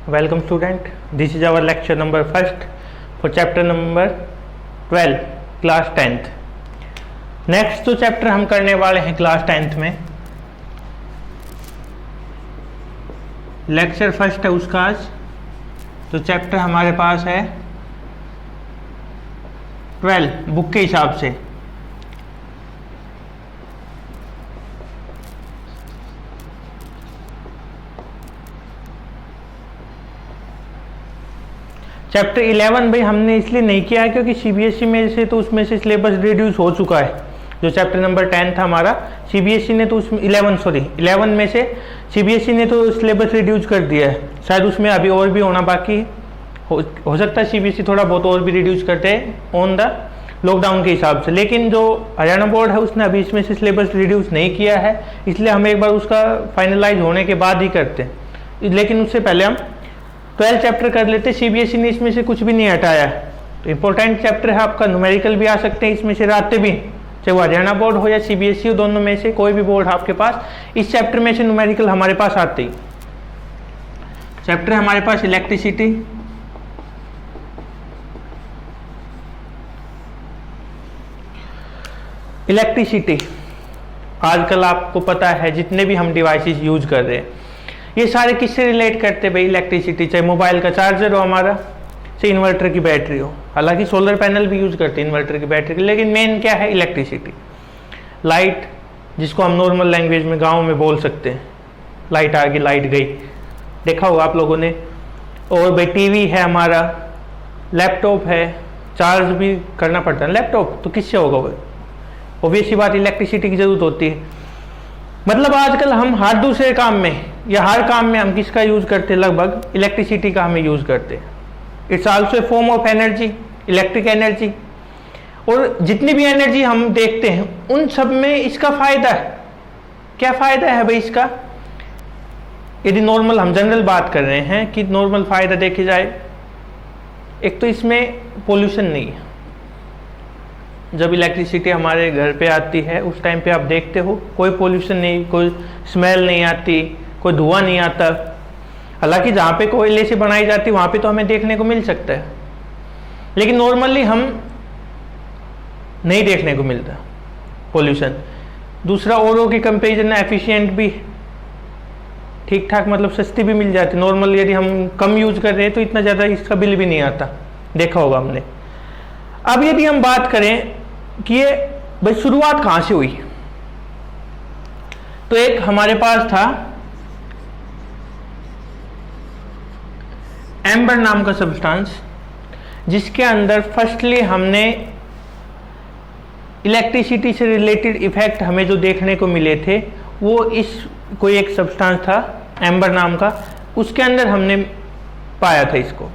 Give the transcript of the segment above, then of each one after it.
Welcome student, this is our lecture number first for chapter number 12 class 10th. Next जो chapter हम करने वाले हैं क्लास 10th में, लेक्चर फर्स्ट है उसका आज। तो चैप्टर हमारे पास है 12 बुक के हिसाब से। चैप्टर 11 भाई हमने इसलिए नहीं किया है क्योंकि सीबीएसई में से तो उसमें से सिलेबस रिड्यूस हो चुका है। जो चैप्टर नंबर 10 था हमारा, सीबीएसई ने तो उसमें 11 में से सीबीएसई ने तो सिलेबस रिड्यूस कर दिया है। शायद उसमें अभी और भी होना बाकी हो सकता है। सीबीएसई थोड़ा बहुत और भी रिड्यूस करते हैं ऑन द लॉकडाउन के हिसाब से, लेकिन जो हरियाणा बोर्ड है उसने अभी इसमें से सिलेबस रिड्यूस नहीं किया है, इसलिए हम एक बार उसका फाइनलाइज होने के बाद ही करते हैं। लेकिन उससे पहले हम 12 चैप्टर कर लेते। सीबीएसई ने इसमें से कुछ भी नहीं हटाया। तो इंपॉर्टेंट चैप्टर है आपका, न्यूमेरिकल भी आ सकते हैं इसमें से आते भी, चाहे वो हरियाणा बोर्ड हो या सीबीएसई हो, दोनों में से कोई भी बोर्ड आपके पास, इस चैप्टर में से न्यूमेरिकल हमारे पास आते ही। चैप्टर है हमारे पास इलेक्ट्रिसिटी। इलेक्ट्रिसिटी आजकल आपको पता है जितने भी हम डिवाइसेस यूज कर रहे हैं, ये सारे किससे रिलेट करते हैं भाई? इलेक्ट्रिसिटी। चाहे मोबाइल का चार्जर हो हमारा, चाहे इन्वर्टर की बैटरी हो, हालांकि सोलर पैनल भी यूज करते हैं इन्वर्टर की बैटरी, लेकिन मेन क्या है? इलेक्ट्रिसिटी। लाइट, जिसको हम नॉर्मल लैंग्वेज में गांव में बोल सकते हैं, लाइट आ गई लाइट गई, देखा होगा आप लोगों ने। और भाई टीवी है हमारा, लैपटॉप है, चार्ज भी करना पड़ता है लैपटॉप, तो किससे होगा भाई? ऑब्वियस सी बात, इलेक्ट्रिसिटी की जरूरत होती है। मतलब आजकल हम हर दूसरे काम में या हर काम में हम किसका यूज करते हैं? लगभग इलेक्ट्रिसिटी का हमें यूज करते हैं। It's also a form of energy, electric energy. और जितनी भी एनर्जी हम देखते हैं उन सब में इसका फायदा है। क्या फायदा है भाई इसका? यदि नॉर्मल हम जनरल बात कर रहे हैं कि नॉर्मल फायदा देखे जाए, एक तो इसमें पोल्यूशन नहीं है। जब इलेक्ट्रिसिटी हमारे घर पे आती है उस टाइम पे आप देखते हो कोई पोल्यूशन नहीं, कोई स्मेल नहीं आती, कोई धुआं नहीं आता। हालांकि जहाँ पे कोयले से बनाई जाती है वहाँ पे तो हमें देखने को मिल सकता है, लेकिन नॉर्मली हम नहीं देखने को मिलता पोल्यूशन। दूसरा, औरों के कंपेरिजन में एफिशिएंट भी ठीक ठाक, मतलब सस्ती भी मिल जाती। नॉर्मल यदि हम कम यूज कर रहे हैं तो इतना ज़्यादा इसका बिल भी नहीं आता, देखा होगा हमने। अब यदि हम बात करें कि ये भाई शुरुआत कहाँ से हुई, तो एक हमारे पास था एम्बर नाम का सब्सटेंस, जिसके अंदर फर्स्टली हमने इलेक्ट्रिसिटी से रिलेटेड इफेक्ट हमें जो देखने को मिले थे वो इस कोई एक सब्सटेंस था एम्बर नाम का, उसके अंदर हमने पाया था इसको।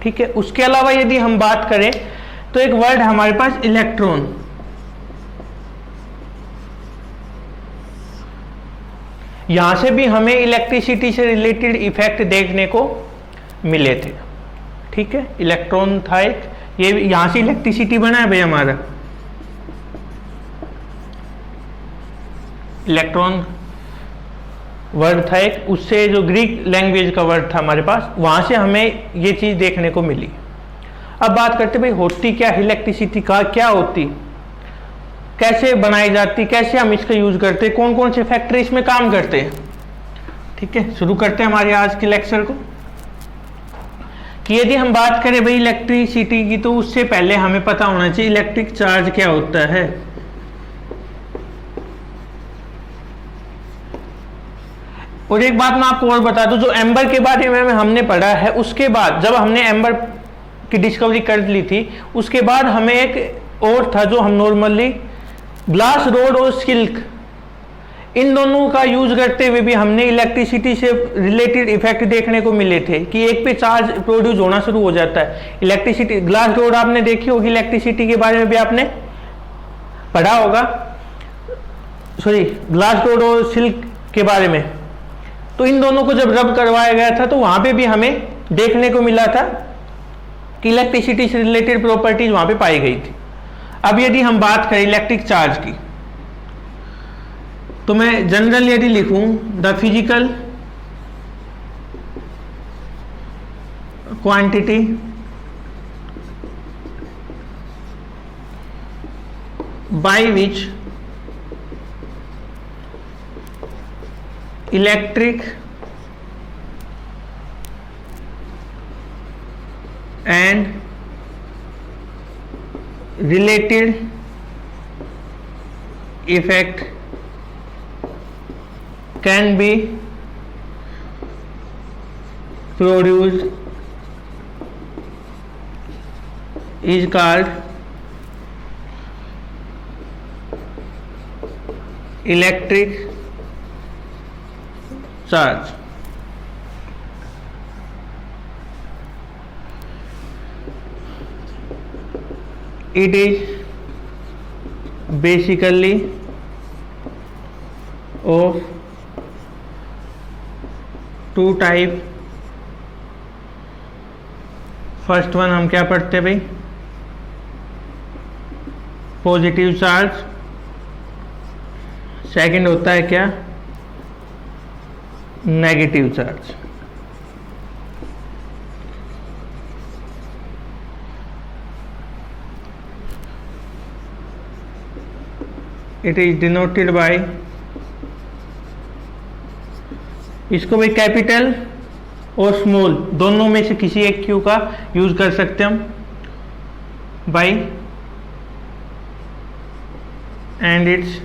ठीक है। उसके अलावा यदि हम बात करें तो एक वर्ड हमारे पास इलेक्ट्रॉन। यहां से भी हमें इलेक्ट्रिसिटी से रिलेटेड इफेक्ट देखने को मिले थे। ठीक है, इलेक्ट्रॉन था एक, ये यहां से इलेक्ट्रिसिटी बना है भाई हमारा। इलेक्ट्रॉन वर्ड था एक, उससे जो ग्रीक लैंग्वेज का वर्ड था हमारे पास, वहां से हमें ये चीज देखने को मिली। अब बात करते भाई होती क्या इलेक्ट्रिसिटी का, क्या होती, कैसे बनाई जाती, कैसे हम इसका यूज करते, कौन कौन से फैक्टर इसमें काम करते हैं। ठीक है, शुरू करते हैं हमारे आज के लेक्चर को। कि यदि हम बात करें भाई इलेक्ट्रिसिटी की, तो उससे पहले हमें पता होना चाहिए इलेक्ट्रिक चार्ज क्या होता है। और एक बात मैं आपको और बता दूं, जो एम्बर के बारे में हमने पढ़ा है, उसके बाद जब हमने एम्बर की डिस्कवरी कर ली थी, उसके बाद हमें एक और था जो हम नॉर्मली ग्लास रोड और सिल्क, इन दोनों का यूज करते हुए भी हमने इलेक्ट्रिसिटी से रिलेटेड इफेक्ट देखने को मिले थे कि एक पे चार्ज प्रोड्यूस होना शुरू हो जाता है। इलेक्ट्रिसिटी, ग्लास रोड आपने देखी होगी, इलेक्ट्रिसिटी के बारे में भी आपने पढ़ा होगा, सॉरी ग्लास रोड और सिल्क के बारे में। तो इन दोनों को जब रब करवाया गया था तो वहां पे भी हमें देखने को मिला था कि इलेक्ट्रिसिटी से रिलेटेड प्रॉपर्टीज वहां पे पाई गई थी। अब यदि हम बात करें इलेक्ट्रिक चार्ज की, तो मैं जनरल यदि लिखूं the physical quantity by which electric and related effect can be produced is called electric charge. It is basically of two type. First one हम क्या पढ़ते हैं भाई, पॉजिटिव चार्ज। सेकंड होता है क्या, negative charge. It is denoted by, इसको भाई कैपिटल और स्मॉल दोनों में से किसी एक क्यू का यूज कर सकते हैं हम, by and its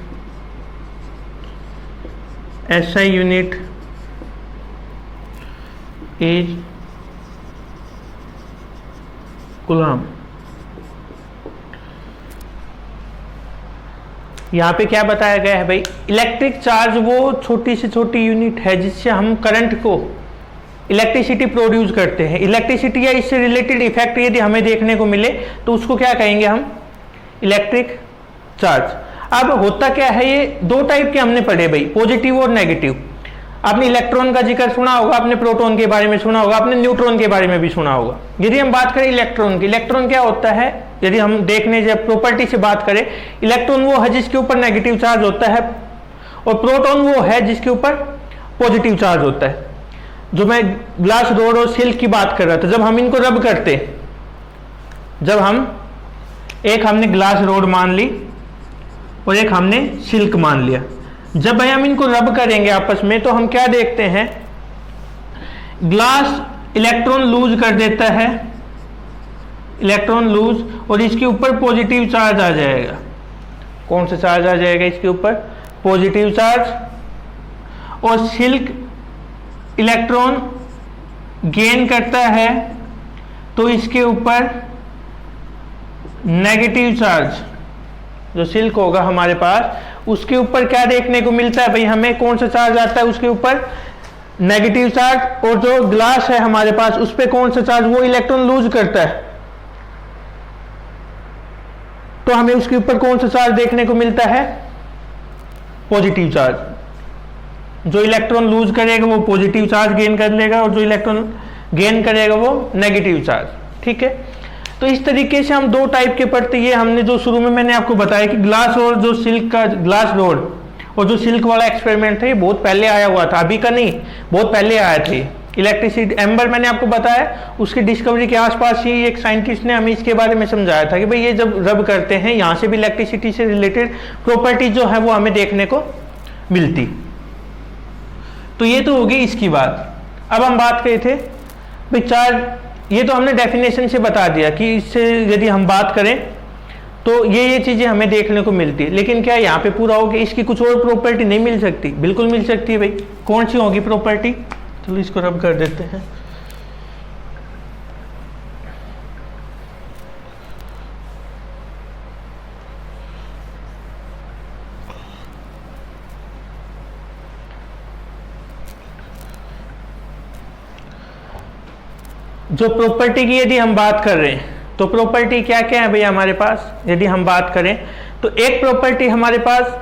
SI unit is coulomb. यहां पे क्या बताया गया है भाई, इलेक्ट्रिक चार्ज वो छोटी से छोटी यूनिट है जिससे हम करंट को, इलेक्ट्रिसिटी प्रोड्यूस करते हैं। इलेक्ट्रिसिटी या इससे रिलेटेड इफेक्ट यदि हमें देखने को मिले तो उसको क्या कहेंगे हम, इलेक्ट्रिक चार्ज। अब होता क्या है, ये दो टाइप के हमने पढ़े भाई, पॉजिटिव और नेगेटिव। आपने इलेक्ट्रॉन का जिक्र सुना होगा, आपने प्रोटॉन के बारे में सुना होगा, आपने न्यूट्रॉन के बारे में भी सुना होगा। यदि हम बात करें इलेक्ट्रॉन की, इलेक्ट्रॉन क्या होता है, यदि हम देखने जब प्रॉपर्टी से बात करें, इलेक्ट्रॉन वो है जिसके ऊपर नेगेटिव चार्ज होता है और प्रोटॉन वो है जिसके ऊपर पॉजिटिव चार्ज होता है। जो मैं ग्लास रोड और सिल्क की बात कर रहा था, जब हम इनको रब करते, जब हम एक हमने ग्लास रोड मान ली और एक हमने सिल्क मान लिया, जब भाई हम इनको रब करेंगे आपस में तो हम क्या देखते हैं, ग्लास इलेक्ट्रॉन लूज कर देता है, इलेक्ट्रॉन लूज, और इसके ऊपर पॉजिटिव चार्ज आ जाएगा। कौन सा चार्ज आ जाएगा इसके ऊपर, पॉजिटिव चार्ज। और सिल्क इलेक्ट्रॉन गेन करता है तो इसके ऊपर नेगेटिव चार्ज, जो सिल्क होगा हमारे पास उसके ऊपर क्या देखने को मिलता है भाई, हमें कौन सा चार्ज आता है, उसके ऊपर नेगेटिव चार्ज। और जो ग्लास है हमारे पास उस पर कौन सा चार्ज, वो इलेक्ट्रॉन लूज करता है तो हमें उसके ऊपर कौन सा चार्ज देखने को मिलता है, पॉजिटिव चार्ज। जो इलेक्ट्रॉन लूज करेगा वो पॉजिटिव चार्ज गेन कर लेगा और जो इलेक्ट्रॉन गेन करेगा वो नेगेटिव चार्ज। ठीक है, तो इस तरीके से हम दो टाइप के पढ़ते, ये हमने जो शुरू में मैंने आपको बताया कि ग्लास और जो सिल्क का, ग्लास रोड और जो सिल्क वाला एक्सपेरिमेंट था ये बहुत पहले आया हुआ था, अभी का नहीं, बहुत पहले आया थे। इलेक्ट्रिसिटी एम्बर मैंने आपको बताया, उसकी डिस्कवरी के आसपास ही एक साइंटिस्ट ने हमें इसके बारे में समझाया था कि भाई ये जब रब करते हैं यहाँ से भी इलेक्ट्रिसिटी से रिलेटेड प्रॉपर्टी जो है वो हमें देखने को मिलती। तो ये तो होगी इसकी बात। अब हम बात करे थे भाई चार्ज, ये तो हमने डेफिनेशन से बता दिया कि इससे यदि हम बात करें तो ये चीज़ें हमें देखने को मिलती है, लेकिन क्या यहाँ पे पूरा हो गया, इसकी कुछ और प्रॉपर्टी नहीं मिल सकती? बिल्कुल मिल सकती है भाई। कौन सी होगी प्रॉपर्टी, चलो इसको रब कर देते हैं। जो प्रॉपर्टी की यदि हम बात कर रहे हैं तो प्रॉपर्टी क्या क्या है भैया हमारे पास, यदि हम बात करें तो एक प्रॉपर्टी हमारे पास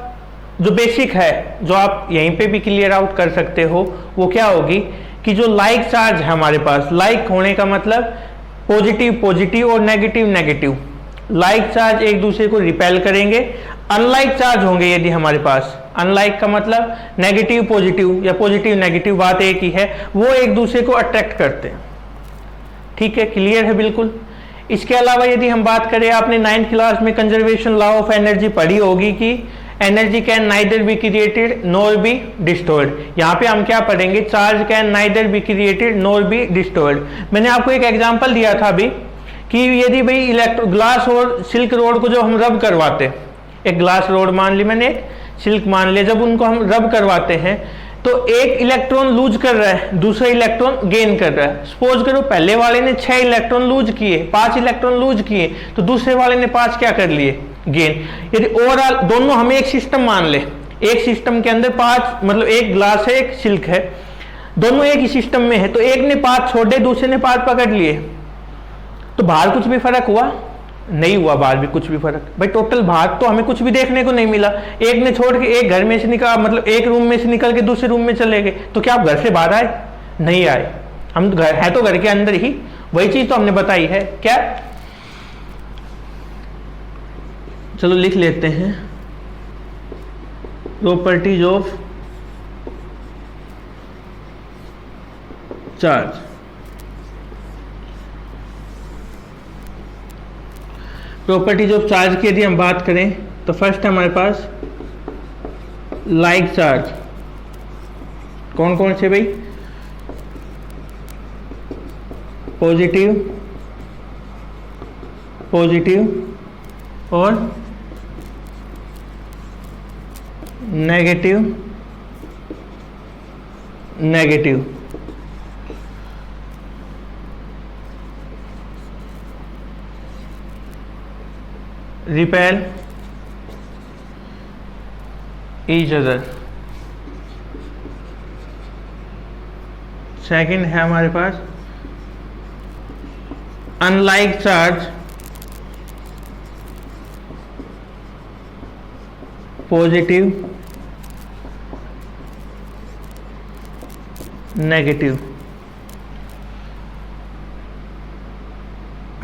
जो बेसिक है, जो आप यहीं पे भी क्लियर आउट कर सकते हो, वो क्या होगी कि जो लाइक चार्ज है हमारे पास, लाइक होने का मतलब पॉजिटिव पॉजिटिव और नेगेटिव नेगेटिव, लाइक चार्ज एक दूसरे को रिपेल करेंगे। अनलाइक चार्ज होंगे यदि हमारे पास, अनलाइक का मतलब नेगेटिव पॉजिटिव या पॉजिटिव नेगेटिव, बात एक ही है, वो एक दूसरे को अट्रैक्ट करते हैं। ठीक है, क्लियर है बिल्कुल। इसके अलावा यदि हम बात करें, आपने 9th क्लास में कंजर्वेशन लॉ ऑफ एनर्जी पढ़ी होगी कि energy can neither be created nor be destroyed. यहाँ पे हम क्या पढ़ेंगे, charge can neither be created nor be destroyed. मैंने आपको एक एग्जांपल दिया था अभी कि यदि भाई ग्लास और सिल्क रोड को जो हम रब करवाते, एक ग्लास रोड मान ली मैंने, एक सिल्क मान लिया, जब उनको हम रब करवाते हैं तो एक इलेक्ट्रॉन लूज कर रहा है, दूसरा इलेक्ट्रॉन गेन कर रहा है। सपोज करो पहले वाले ने 6 इलेक्ट्रॉन लूज किए, 5 इलेक्ट्रॉन लूज किए, तो दूसरे वाले ने 5 क्या कर लिए, गेन। यदि ओवरऑल दोनों हमें एक सिस्टम मान ले, एक सिस्टम के अंदर 5 मतलब एक ग्लास है एक सिल्क है, दोनों एक ही सिस्टम में है, तो एक ने 5 छोड़े, दूसरे ने 5 पकड़ लिए, तो बाहर कुछ भी फर्क हुआ, नहीं हुआ बाहर भी कुछ भी फर्क। भाई टोटल बाहर तो हमें कुछ भी देखने को नहीं मिला। एक ने छोड़ के एक घर में से निकल, मतलब एक रूम में से निकल के दूसरे रूम में चले गए, तो क्या आप घर से बाहर आए, नहीं आए, हम घर है तो घर के अंदर ही, वही चीज तो हमने बताई है क्या। चलो लिख लेते हैं, properties of charge. Properties of charge की यदि हम बात करें तो फर्स्ट हमारे पास लाइक चार्ज। कौन कौन से भाई, पॉजिटिव, पॉजिटिव और negative, negative. Repel each other. Second है हमारे पास unlike charge, positive, negative,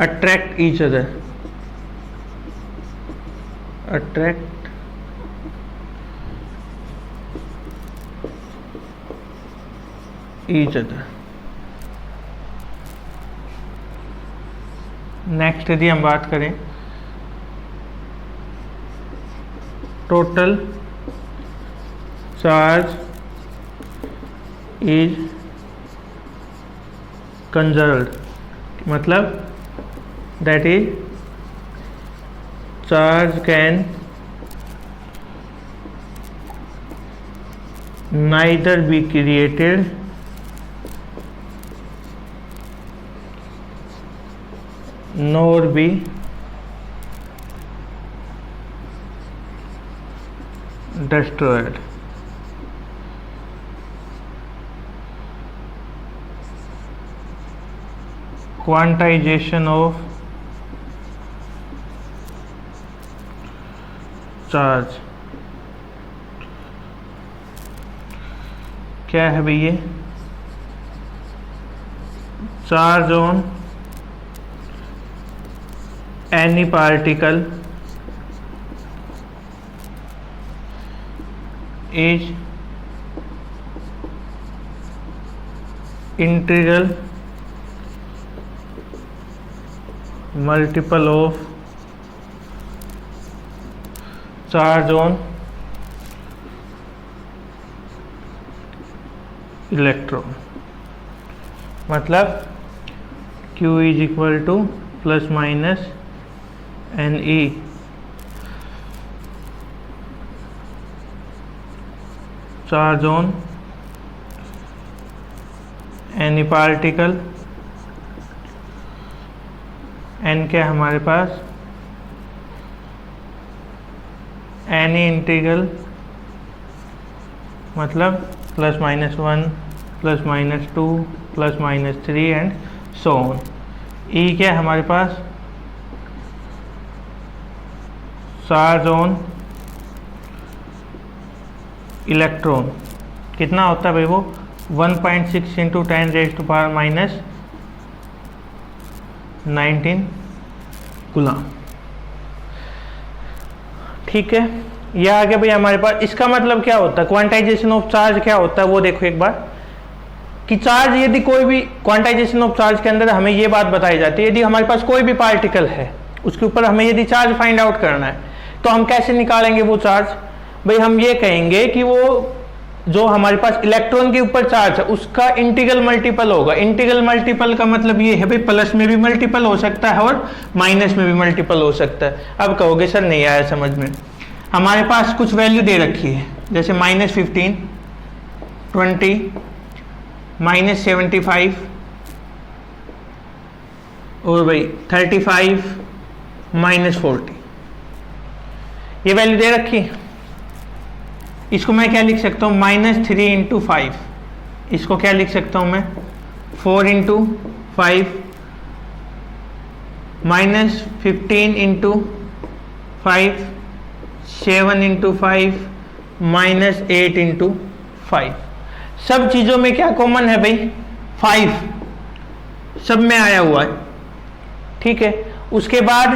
attract each other, attract each other. Next यदि हम बात करें, टोटल चार्ज इज कंजर्व्ड, मतलब that is charge can neither be created nor be destroyed। Quantization of charge क्या है भैया, charge on any particle is integral multiple of charge on electron. मतलब Q is equal to plus minus NE charge on any particle, N क्या हमारे पास, any integral, मतलब plus minus 1 plus minus 2 plus minus 3 and so on. E क्या है हमारे पास, charge on electron, कितना होता है भाई वो 1.6 इंटू 10⁻⁻⁻19 कूलम। ठीक है, यह आ गया भाई हमारे पास। इसका मतलब क्या होता है, क्वांटाइजेशन ऑफ चार्ज क्या होता है वो देखो एक बार, कि चार्ज, यदि कोई भी क्वांटाइजेशन ऑफ चार्ज के अंदर हमें ये बात बताई जाती है, यदि हमारे पास कोई भी पार्टिकल है उसके ऊपर हमें यदि चार्ज फाइंड आउट करना है तो हम कैसे निकालेंगे वो चार्ज? भाई हम ये कहेंगे कि वो जो हमारे पास इलेक्ट्रॉन के ऊपर चार्ज है उसका इंटीग्रल मल्टीपल होगा। इंटीग्रल मल्टीपल का मतलब ये है भाई प्लस में भी मल्टीपल हो सकता है और माइनस में भी मल्टीपल हो सकता है। अब कहोगे सर नहीं आया समझ में, हमारे पास कुछ वैल्यू दे रखी है जैसे -15, 20, -75 और भाई 35, -40, ये वैल्यू दे रखी है। इसको मैं क्या लिख सकता हूँ? -3 × 5। इसको क्या लिख सकता हूँ मैं? 4 × 5, -15 × 5, 7 × 5, -8 × 5। सब चीज़ों में क्या कॉमन है भाई? 5 सब में आया हुआ है, ठीक है। उसके बाद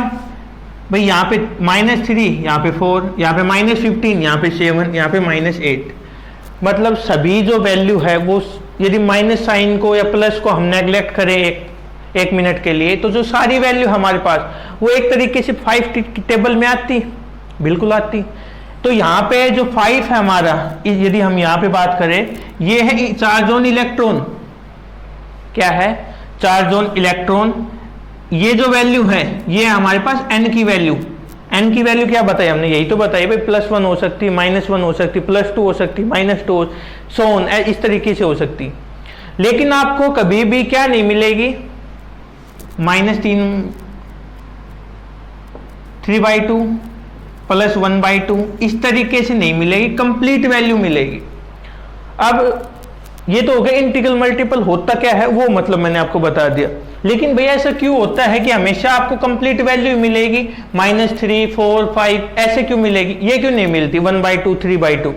भाई यहाँ पे -3, यहाँ पे 4, यहाँ पे -15, यहाँ पे 7, यहाँ पे -8, मतलब सभी जो वैल्यू है वो, यदि माइनस साइन को या प्लस को हम नेग्लेक्ट करें एक मिनट के लिए, तो जो सारी वैल्यू हमारे पास वो एक तरीके से 5 की टेबल में आती, बिल्कुल आती। तो यहाँ पे जो 5 है हमारा, यदि हम यहाँ पे बात करें, ये है चार्ज ऑन इलेक्ट्रॉन। क्या है? Charge on electron. ये जो वैल्यू है ये हमारे पास n की वैल्यू। n की वैल्यू क्या बताई हमने? यही तो बताई भाई, +1 हो सकती, -1 हो सकती, +2 हो सकती, -2, सो ऑन, इस तरीके से हो सकती। लेकिन आपको कभी भी क्या नहीं मिलेगी? -3, 3/2, +1/2, इस तरीके से नहीं मिलेगी, कंप्लीट वैल्यू मिलेगी। अब ये तो हो गया इंटीग्रल मल्टीपल। होता क्या है वो मतलब मैंने आपको बता दिया। लेकिन भैया ऐसा क्यों होता है कि हमेशा आपको कंप्लीट वैल्यू मिलेगी? -3, 4, 5 ऐसे क्यों मिलेगी? ये क्यों नहीं मिलती 1/2, 3/2?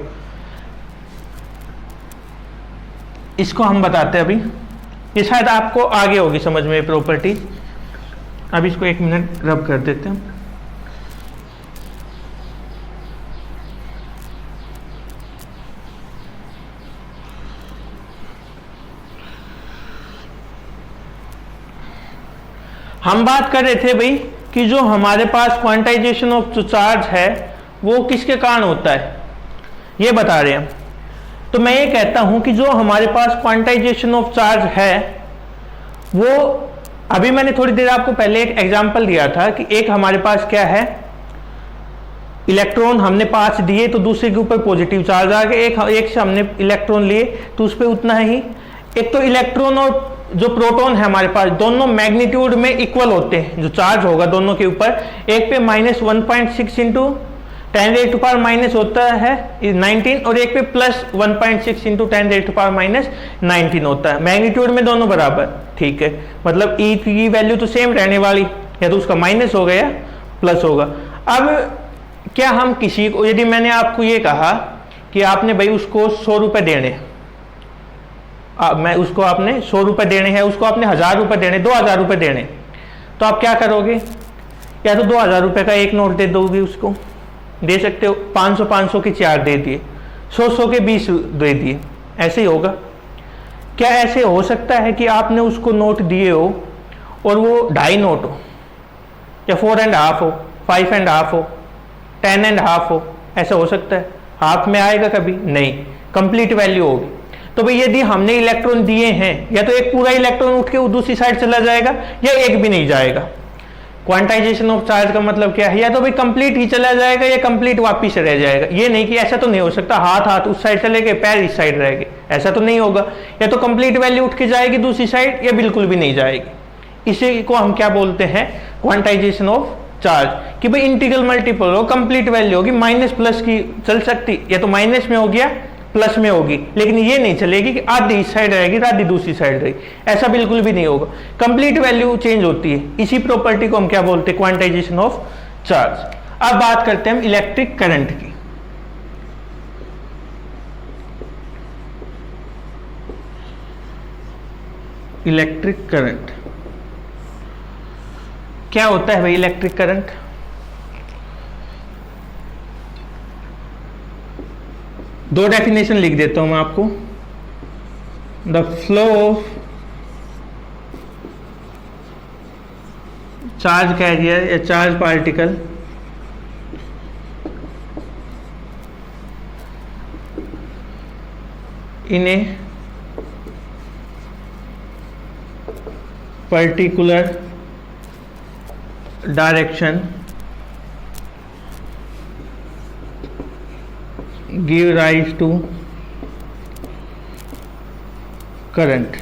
इसको हम बताते हैं अभी, ये शायद आपको आगे होगी समझ में प्रॉपर्टीज। अब इसको 1 मिनट रब कर देते हैं। हम बात कर रहे थे भाई कि जो हमारे पास क्वांटाइजेशन ऑफ जो चार्ज है वो किसके कारण होता है, ये बता रहे हैं। तो मैं ये कहता हूं कि जो हमारे पास क्वांटाइजेशन ऑफ चार्ज है वो, अभी मैंने थोड़ी देर आपको पहले एक एग्जांपल दिया था कि एक हमारे पास क्या है, इलेक्ट्रॉन हमने 5 दिए तो दूसरे के ऊपर पॉजिटिव चार्ज आ गया। एक से हमने इलेक्ट्रॉन लिए तो उस पर उतना ही। एक तो इलेक्ट्रॉन और जो प्रोटॉन है हमारे पास दोनों मैग्नीट्यूड में इक्वल होते हैं, जो चार्ज होगा दोनों के ऊपर। एक पे -1.6 × 10⁻⁻⁻ होता है 19, और एक पे +1.6 × 10⁻⁻19 होता है। मैग्नीट्यूड में दोनों बराबर, ठीक है। मतलब E की वैल्यू तो सेम रहने वाली, या तो उसका माइनस होगा या प्लस होगा। अब क्या हम किसी को, यदि मैंने आपको ये कहा कि आपने भाई उसको 100 रुपये देने, मैं उसको आपने 100 रुपये देने हैं, उसको आपने 1000 रुपये देने, 2000 रुपये देने, तो आप क्या करोगे? या तो 2000 रुपये का एक नोट दे दोगे, उसको दे सकते हो, 500 के 4 दे दिए, 100 के 20 दे दिए, ऐसे ही होगा। क्या ऐसे हो सकता है कि आपने उसको नोट दिए हो और वो 2.5 नोट हो, या 4.5 हो, 5.5 हो, 10.5 हो? ऐसा हो सकता है? हाफ में आएगा कभी नहीं, कंप्लीट वैल्यू होगी। तो भाई यदि हमने इलेक्ट्रॉन दिए हैं, या तो एक पूरा इलेक्ट्रॉन उठ के दूसरी साइड चला जाएगा या एक भी नहीं जाएगा। क्वांटाइजेशन ऑफ चार्ज का मतलब क्या है? या तो भाई कंप्लीट ही चला जाएगा या कंप्लीट वापिस रह जाएगा। ये नहीं कि ऐसा तो नहीं हो सकता हाथ उस साइड चले गए, पैर इस साइड रह गए, ऐसा तो नहीं होगा। या तो कंप्लीट वैल्यू उठ के जाएगी दूसरी साइड या बिल्कुल भी नहीं जाएगी। इसी को हम क्या बोलते हैं? Quantization of charge. कि भाई इंटीग्रल मल्टीपल हो, कंप्लीट वैल्यू होगी, माइनस प्लस की चल सकती, या तो माइनस में हो गया प्लस में होगी, लेकिन ये नहीं चलेगी कि आधी इस साइड रहेगी आधी दूसरी साइड रहेगी, ऐसा बिल्कुल भी नहीं होगा। कंप्लीट वैल्यू चेंज होती है। इसी प्रॉपर्टी को हम क्या बोलते हैं? Quantization of charge. अब बात करते हैं हम इलेक्ट्रिक करंट की। इलेक्ट्रिक करंट क्या होता है भाई? इलेक्ट्रिक करंट दो डेफिनेशन लिख देता हूं मैं आपको। The flow of charge carrier या charge particle in a particular direction give rise to current.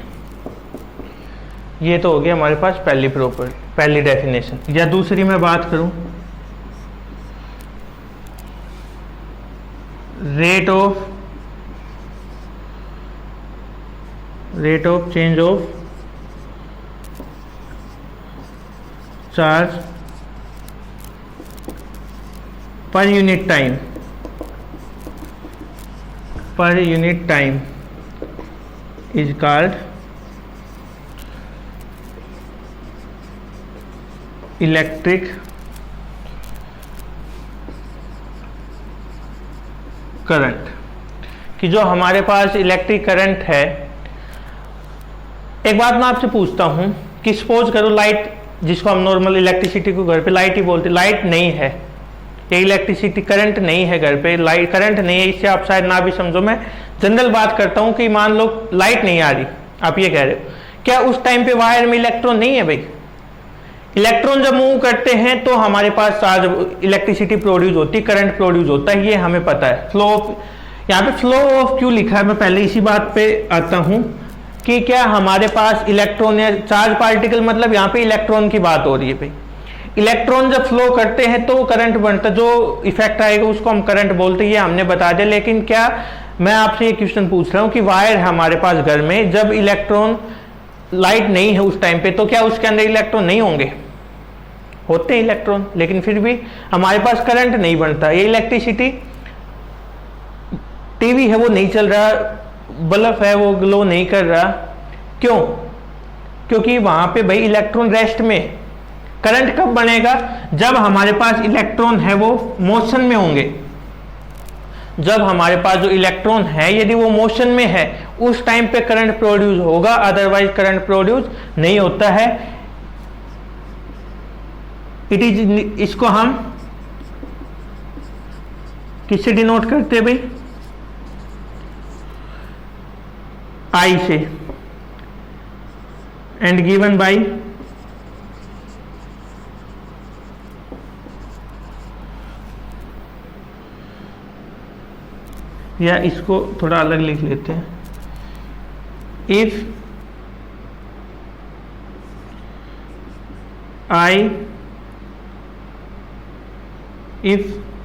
ये तो हो गया हमारे पास पहली डेफिनेशन। या दूसरी मैं बात करूं, rate of change of charge per unit time is called electric current. कि जो हमारे पास इलेक्ट्रिक करंट है, एक बात मैं आपसे पूछता हूं कि सपोज करो लाइट, जिसको हम नॉर्मल इलेक्ट्रिसिटी को घर पे लाइट ही बोलते, लाइट नहीं है, ये इलेक्ट्रिसिटी करंट नहीं है, घर पे लाइट करंट नहीं है, इससे आप शायद ना भी समझो, मैं जनरल बात करता हूं कि मान लो लाइट नहीं आ रही, आप ये कह रहे हो, क्या उस टाइम पे वायर में इलेक्ट्रॉन नहीं है? भाई इलेक्ट्रॉन जब मूव करते हैं तो हमारे पास चार्ज इलेक्ट्रिसिटी प्रोड्यूस होती है, करंट प्रोड्यूस होता है, ये हमें पता है। फ्लो ऑफ, यहाँ पे फ्लो ऑफ क्यों लिखा है, मैं पहले इसी बात पे आता हूं कि क्या हमारे पास इलेक्ट्रॉन या चार्ज पार्टिकल, मतलब यहाँ पे इलेक्ट्रॉन की बात हो रही है। भाई इलेक्ट्रॉन जब फ्लो करते हैं तो करंट बनता, जो इफेक्ट आएगा उसको हम करंट बोलते हैं, ये हमने बता दिया। लेकिन क्या मैं आपसे ये क्वेश्चन पूछ रहा हूँ कि वायर है हमारे पास घर में, जब इलेक्ट्रॉन, लाइट नहीं है उस टाइम पे, तो क्या उसके अंदर इलेक्ट्रॉन नहीं होंगे? होते हैं इलेक्ट्रॉन, लेकिन फिर भी हमारे पास करंट नहीं बनता। ये इलेक्ट्रिसिटी, टीवी है वो नहीं चल रहा, बल्ब है वो ग्लो नहीं कर रहा, क्यों? क्योंकि वहां पे भाई इलेक्ट्रॉन रेस्ट में। करंट कब बनेगा? जब हमारे पास इलेक्ट्रॉन है वो मोशन में होंगे। जब हमारे पास जो इलेक्ट्रॉन है यदि वो मोशन में है, उस टाइम पे करंट प्रोड्यूस होगा, अदरवाइज करंट प्रोड्यूस नहीं होता है। इट इज, इसको हम किससे डिनोट करते हैं भाई? आई से, एंड गिवन बाय या इसको थोड़ा अलग लिख लेते हैं, if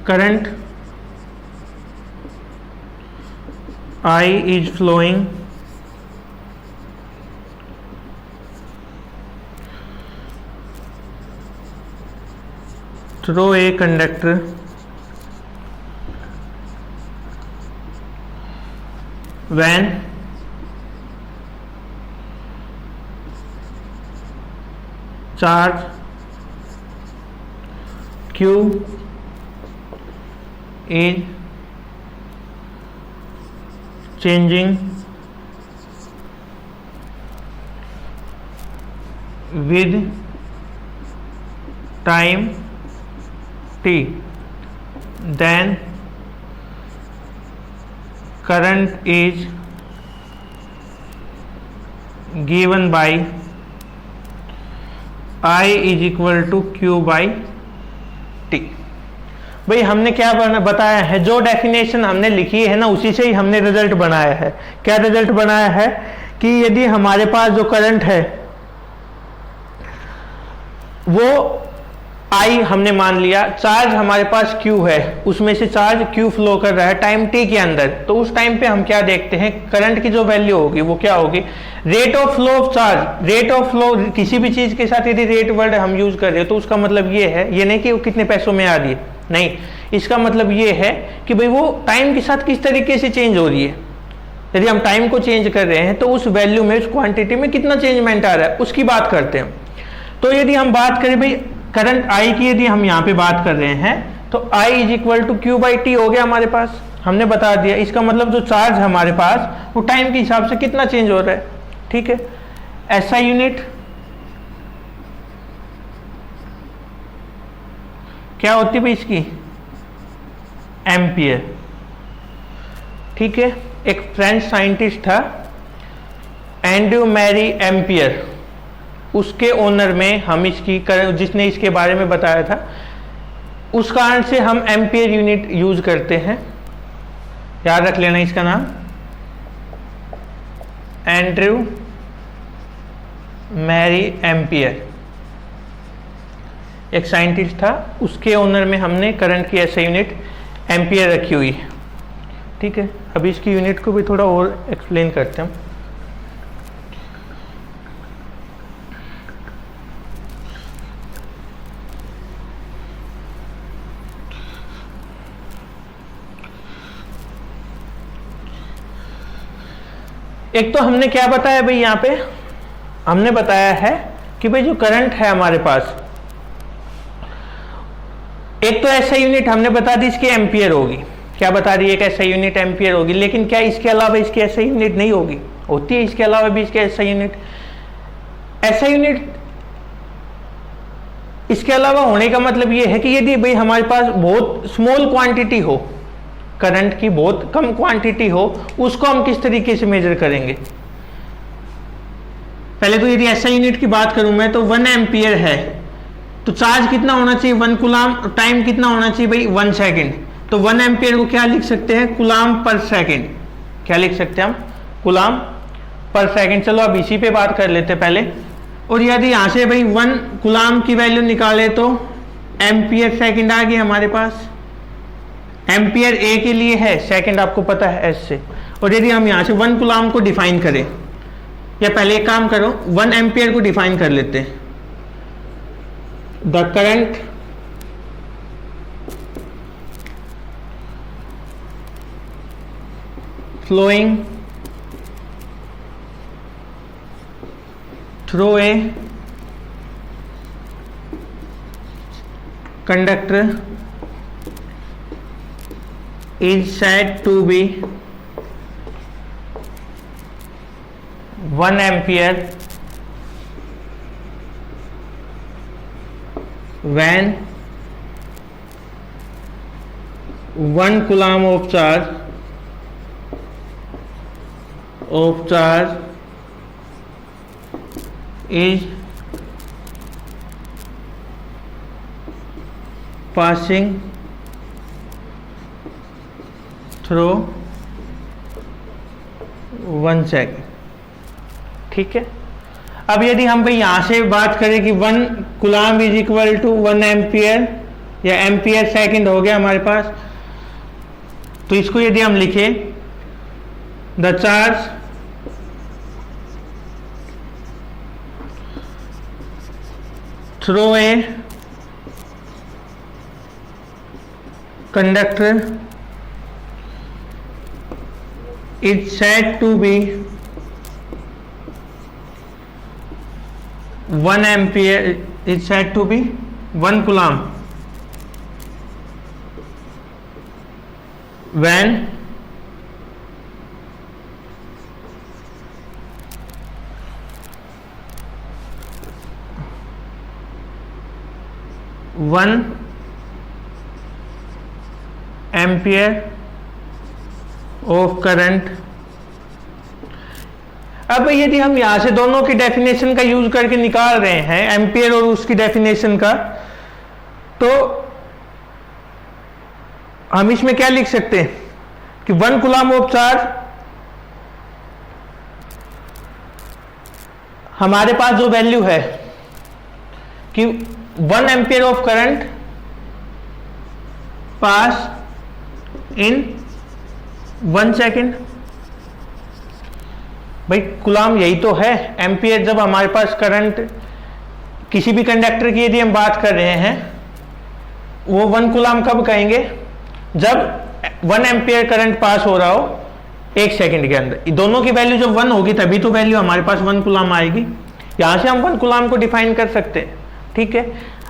current I is flowing through a conductor when charge Q is changing with time t, then current is given by I is equal to Q by T। भाई हमने क्या बताया है, जो डेफिनेशन हमने लिखी है ना उसी से ही हमने रिजल्ट बनाया है। क्या रिजल्ट बनाया है कि यदि हमारे पास जो करंट है वो I हमने मान लिया, चार्ज हमारे पास Q है, उसमें से चार्ज Q फ्लो कर रहा है टाइम t के अंदर, तो उस टाइम पे हम क्या देखते हैं, करंट की जो वैल्यू होगी वो क्या होगी, rate of flow of charge. Rate of flow, किसी भी चीज के साथ यदि रेट वर्ड हम यूज कर रहे हो तो उसका मतलब ये है, ये नहीं कि वो कितने पैसों में आ रही है, नहीं, इसका मतलब ये है कि भाई वो टाइम के साथ किस तरीके से चेंज हो रही है। यदि हम टाइम को चेंज कर रहे हैं तो उस वैल्यू में, उस क्वांटिटी में कितना चेंजमेंट आ रहा है उसकी बात करते हैं। तो यदि हम बात करें भाई करंट I की, यदि हम यहाँ पे बात कर रहे हैं तो I is equal to Q by T हो गया हमारे पास। हमने बता दिया। इसका मतलब जो चार्ज हमारे पास वो टाइम के हिसाब से कितना चेंज हो रहा है, ठीक है। ऐसा यूनिट क्या होती है इसकी, एम्पियर, ठीक है। एक फ्रेंच साइंटिस्ट था एंड्रयू मैरी एम्पियर, उसके ओनर में हम इसकी जिसने इसके बारे में बताया था, उस कारण से हम एम्पियर यूनिट यूज करते हैं। याद रख लेना इसका नाम, एंड्रयू मैरी एम्पियर, एक साइंटिस्ट था, उसके ओनर में हमने करंट की ऐसे यूनिट एम्पियर रखी हुई है, ठीक है। अभी इसकी यूनिट को भी थोड़ा और एक्सप्लेन करते हैं। एक तो हमने क्या बताया भाई, यहाँ पे हमने बताया है कि भाई जो करंट है हमारे पास, एक तो ऐसा यूनिट हमने बता दी इसकी एम्पियर होगी, क्या बता रही है, एक ऐसा यूनिट एम्पियर होगी। लेकिन क्या इसके अलावा इसकी ऐसा यूनिट नहीं होगी, होती है इसके अलावा भी इसके ऐसा यूनिट। ऐसा यूनिट इसके अलावा होने का मतलब ये है कि यदि भाई हमारे पास बहुत स्मॉल क्वांटिटी हो, करंट की बहुत कम क्वांटिटी हो, उसको हम किस तरीके से मेजर करेंगे। पहले तो यदि ऐसा यूनिट की बात करूं मैं, तो 1 एम्पियर है तो चार्ज कितना होना चाहिए, 1 कूलाम, टाइम कितना होना चाहिए भाई, 1 सेकेंड। तो 1 एम्पियर को क्या लिख सकते हैं, कूलाम पर सेकेंड। क्या लिख सकते हैं हम, कूलाम पर सेकेंड। चलो अब इसी पे बात कर लेते हैं पहले। और यदि यहां से भाई 1 कूलाम की वैल्यू निकाले तो एम्पियर सेकेंड आ गई हमारे पास। एम्पियर ए के लिए है, सेकेंड आपको पता है एस से। और यदि हम यहां से 1 कूलाम को डिफाइन करें, या पहले एक काम करो 1 एम्पियर को डिफाइन कर लेते हैं। The current flowing through a conductor is said to be 1 ampere when 1 coulomb of charge is passing through 1 second, ठीक है। अब यदि हम भाई यहां से बात करें कि 1 coulomb is equal to 1 ampere या एम्पियर सेकेंड हो गया हमारे पास, तो इसको यदि हम लिखें the charge through a conductor is said to be 1 ampere, is said to be 1 coulomb when 1 ampere of current. अब यदि हम यहां से दोनों की डेफिनेशन का यूज करके निकाल रहे हैं, एम्पियर और उसकी डेफिनेशन का, तो हम इसमें क्या लिख सकते हैं कि 1 कूलाम ऑफ चार्ज, हमारे पास जो वैल्यू है कि 1 ampere of current pass in 1 second. भाई कूलाम यही तो है, एम्पियर जब हमारे पास करंट किसी भी कंडक्टर की यदि हम बात कर रहे हैं, वो 1 कूलाम कब कहेंगे, जब 1 एम्पियर करंट पास हो रहा हो 1 सेकेंड के अंदर। दोनों की वैल्यू जब 1 होगी तभी तो वैल्यू हमारे पास 1 कूलाम आएगी। यहां से हम 1 कूलाम को डिफाइन कर सकते हैं, ठीक है।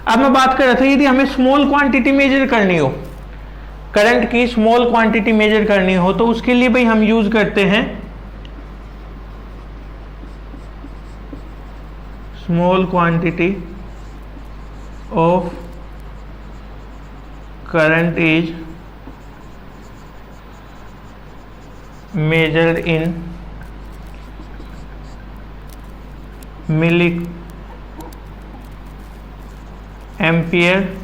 अब मैं बात कर रहा था यदि हमें स्मॉल क्वांटिटी मेजर करनी हो, करंट की स्मॉल क्वांटिटी मेजर करनी हो तो उसके लिए भाई हम यूज करते हैं small quantity of current is measured in milli ampere,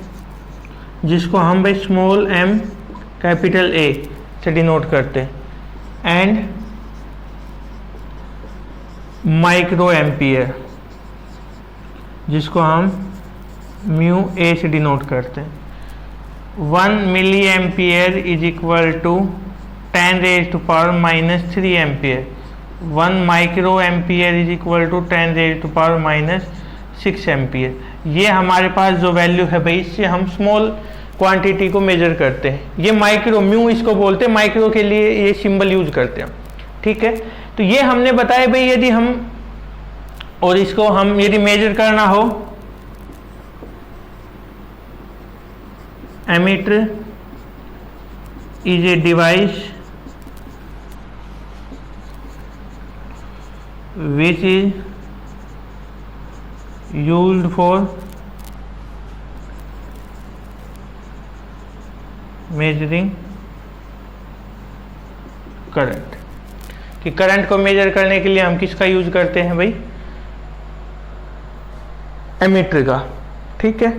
जिसको हम भाई स्मॉल m कैपिटल A से डिनोट करते हैं, एंड माइक्रो एम्पियर जिसको हम म्यू A से डिनोट करते हैं। 1 milli ampere is equal to 10 raise to power minus 3 ampere. 1 micro ampere is equal to 10 raise to power minus 6 ampere. ये हमारे पास जो वैल्यू है भाई, इससे हम स्मॉल क्वांटिटी को मेजर करते हैं। ये माइक्रो म्यू इसको बोलते हैं, माइक्रो के लिए ये सिंबल यूज करते हैं, ठीक है। तो ये हमने बताया भाई, यदि हम और इसको हम यदि मेजर करना हो, ammeter is a device which is used for measuring current. कि करंट को मेजर करने के लिए हम किसका यूज करते हैं भाई, एमीटर का, ठीक है।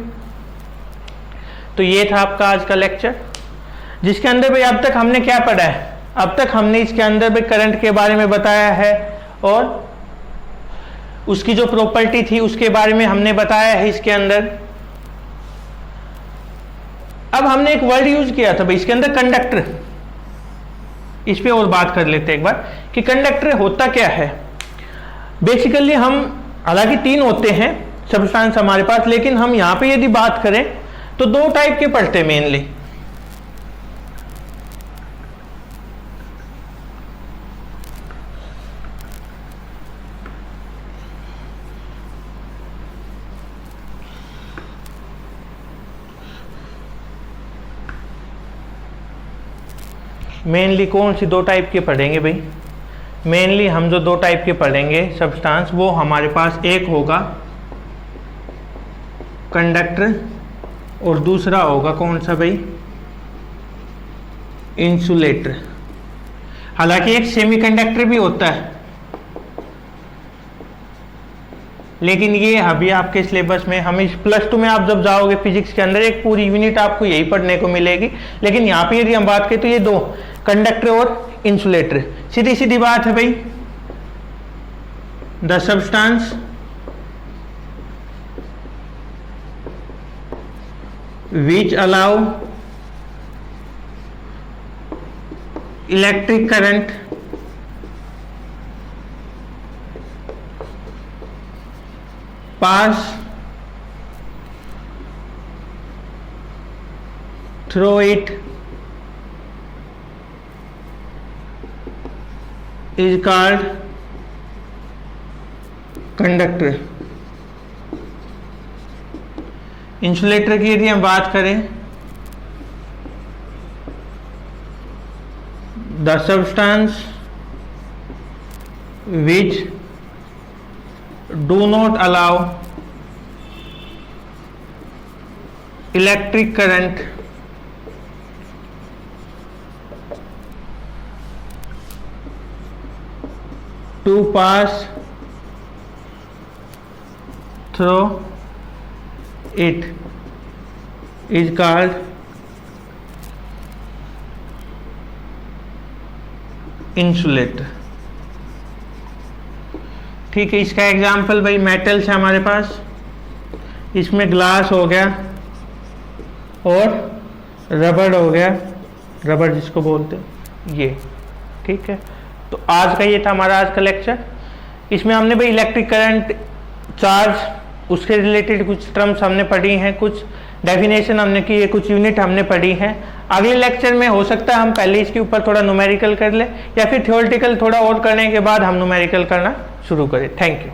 तो ये था आपका आज का लेक्चर, जिसके अंदर भाई अब तक हमने क्या पढ़ा है, अब तक हमने इसके अंदर भाई करंट के बारे में बताया है और उसकी जो प्रॉपर्टी थी उसके बारे में हमने बताया है इसके अंदर। अब हमने एक वर्ड यूज किया था भाई इसके अंदर, कंडक्टर। इस पे और बात कर लेते हैं एक बार कि कंडक्टर होता क्या है। बेसिकली हम, हालांकि 3 होते हैं सब्सटेंस हमारे पास, लेकिन हम यहां पे यदि बात करें तो 2 टाइप के पढ़ते हैं मेनली। मेनली कौन सी 2 टाइप के पढ़ेंगे भाई, मेनली हम जो 2 टाइप के पढ़ेंगे सब्सटेंस, वो हमारे पास एक होगा कंडक्टर और दूसरा होगा कौन सा भाई, इंसुलेटर। हालांकि एक सेमीकंडक्टर भी होता है, लेकिन ये अभी आपके सिलेबस में, हम इस +2 में आप जब जाओगे फिजिक्स के अंदर एक पूरी यूनिट आपको यही पढ़ने को मिलेगी। लेकिन यहाँ पे यदि हम बात करें तो ये 2, कंडक्टर और इंसुलेटर, सीधी सीधी बात है भाई। The substance which allow electric current pass through it is called conductor। Insulator की यदि हम बात करें, the substance which do not allow electric current to pass through it is called insulator। ठीक है, इसका एग्जाम्पल भाई मेटल्स है हमारे पास, इसमें ग्लास हो गया और रबड़ हो गया, रबड़ जिसको बोलते हैं ये, ठीक है। तो आज का ये था हमारा आज का लेक्चर। इसमें हमने भाई इलेक्ट्रिक करंट, चार्ज, उसके रिलेटेड कुछ टर्म्स हमने पढ़ी हैं, कुछ डेफिनेशन हमने की है, कुछ यूनिट हमने पढ़ी हैं। अगले लेक्चर में हो सकता है हम पहले इसके ऊपर थोड़ा न्यूमेरिकल कर लें, या फिर थ्योरेटिकल थोड़ा और करने के बाद हम न्यूमेरिकल करना शुरू करें। Thank you.